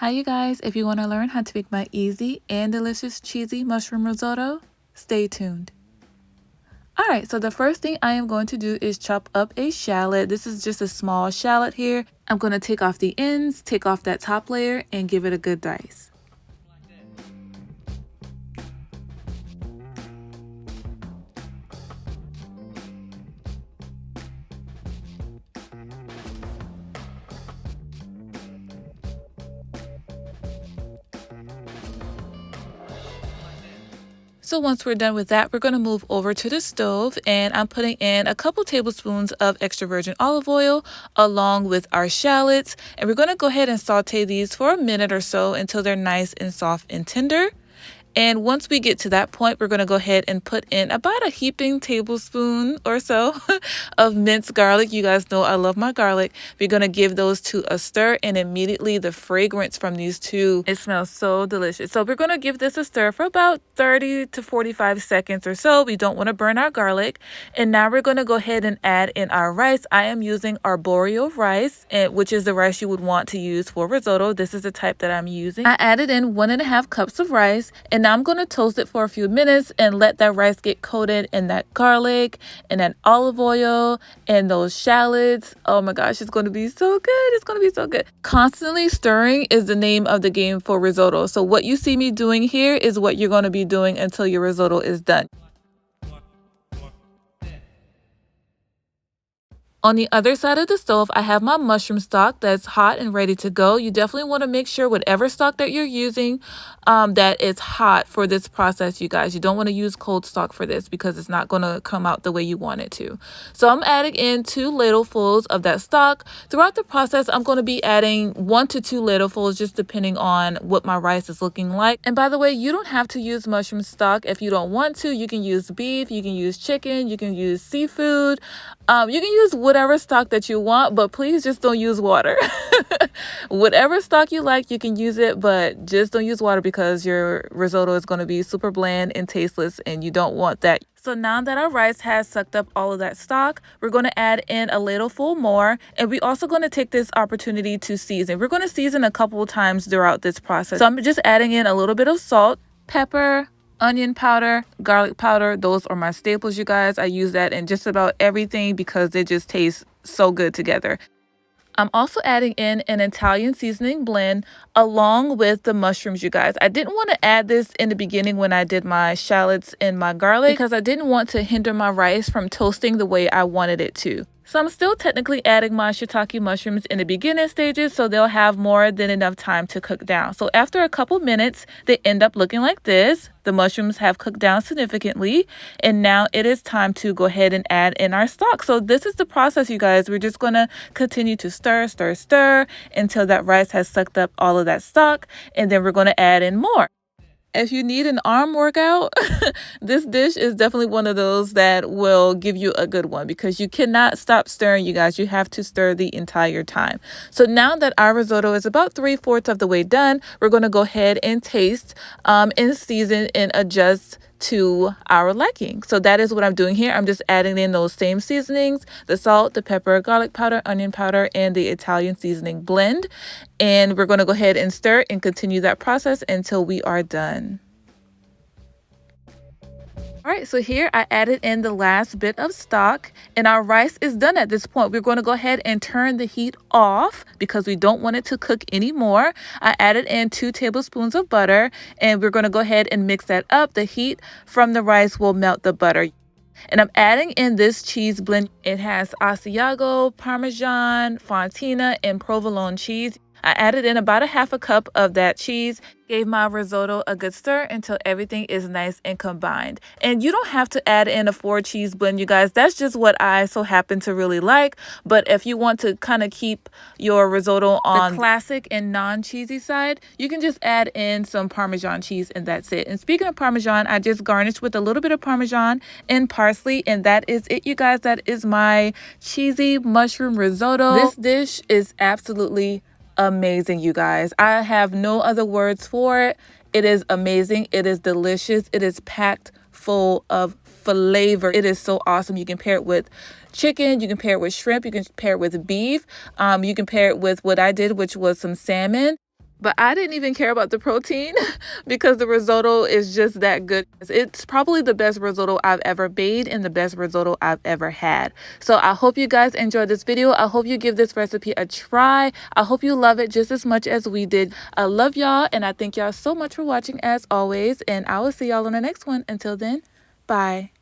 Hi you guys, if you want to learn how to make my easy and delicious cheesy mushroom risotto, stay tuned. Alright, so the first thing I am going to do is chop up a shallot. This is just a small shallot here. I'm going to take off the ends, take off that top layer, and give it a good dice. So once we're done with that, we're going to move over to the stove, and I'm putting in a couple tablespoons of extra virgin olive oil along with our shallots, and we're going to go ahead and saute these for a minute or so until they're nice and soft and tender. And once we get to that point, we're going to go ahead and put in about a heaping tablespoon or so of minced garlic. You guys know I love my garlic. We're going to give those two a stir, and immediately the fragrance from these two, it smells so delicious. So we're going to give this a stir for about 30 to 45 seconds or so. We don't want to burn our garlic. And now we're going to go ahead and add in our rice. I am using Arborio rice, which is the rice you would want to use for risotto. This is the type that I'm using. I added in 1.5 cups of rice, and now I'm going to toast it for a few minutes and let that rice get coated in that garlic and that olive oil and those shallots. Oh my gosh, it's going to be so good. It's going to be so good. Constantly stirring is the name of the game for risotto. So what you see me doing here is what you're going to be doing until your risotto is done. On the other side of the stove, I have my mushroom stock that's hot and ready to go. You definitely want to make sure whatever stock that you're using, that it's hot for this process, you guys. You don't want to use cold stock for this because it's not going to come out the way you want it to. So I'm adding in 2 ladlefuls of that stock. Throughout the process, I'm going to be adding 1 to 2 ladlefuls just depending on what my rice is looking like. And by the way, you don't have to use mushroom stock if you don't want to. You can use beef, you can use chicken, you can use seafood. You can use whatever stock that you want, but please just don't use water. Whatever stock you like, you can use it, but just don't use water because your risotto is going to be super bland and tasteless, and you don't want that. So now that our rice has sucked up all of that stock, we're going to add in a ladleful more, and we're also going to take this opportunity to season. We're going to season a couple of times throughout this process. So I'm just adding in a little bit of salt, pepper, onion powder, garlic powder. Those are my staples, you guys. I use that in just about everything because they just taste so good together. I'm also adding in an Italian seasoning blend along with the mushrooms, you guys. I didn't want to add this in the beginning when I did my shallots and my garlic because I didn't want to hinder my rice from toasting the way I wanted it to. So I'm still technically adding my shitaki mushrooms in the beginning stages, so they'll have more than enough time to cook down. So after a couple minutes, they end up looking like this. The mushrooms have cooked down significantly, and now it is time to go ahead and add in our stock. So this is the process, you guys. We're just going to continue to stir until that rice has sucked up all of that stock, and then we're going to add in more. If you need an arm workout, this dish is definitely one of those that will give you a good one because you cannot stop stirring, you guys. You have to stir the entire time. So now that our risotto is about 3/4 of the way done, we're going to go ahead and taste and season and adjust to our liking. So that is what I'm doing here. I'm just adding in those same seasonings, the salt, the pepper, garlic powder, onion powder, and the Italian seasoning blend. And we're going to go ahead and stir and continue that process until we are done. All right, so here I added in the last bit of stock, and our rice is done at this point. We're going to go ahead and turn the heat off because we don't want it to cook anymore. I added in 2 tablespoons of butter, and we're going to go ahead and mix that up. The heat from the rice will melt the butter. And I'm adding in this cheese blend. It has Asiago, Parmesan, Fontina, and provolone cheese. I added in about 1/2 cup of that cheese, gave my risotto a good stir until everything is nice and combined. And you don't have to add in a 4 cheese blend, you guys. That's just what I so happen to really like. But if you want to kind of keep your risotto on the classic and non-cheesy side, you can just add in some Parmesan cheese and that's it. And speaking of Parmesan, I just garnished with a little bit of Parmesan and parsley, and that is it, you guys. That is my cheesy mushroom risotto. This dish is absolutely amazing, you guys. I have no other words for it. It is amazing. It is delicious. It is packed full of flavor. It is so awesome. You can pair it with chicken, you can pair it with shrimp, you can pair it with beef, you can pair it with what I did, which was some salmon. But I didn't even care about the protein because the risotto is just that good. It's probably the best risotto I've ever made and the best risotto I've ever had. So I hope you guys enjoyed this video. I hope you give this recipe a try. I hope you love it just as much as we did. I love y'all, and I thank y'all so much for watching as always. And I will see y'all on the next one. Until then, bye.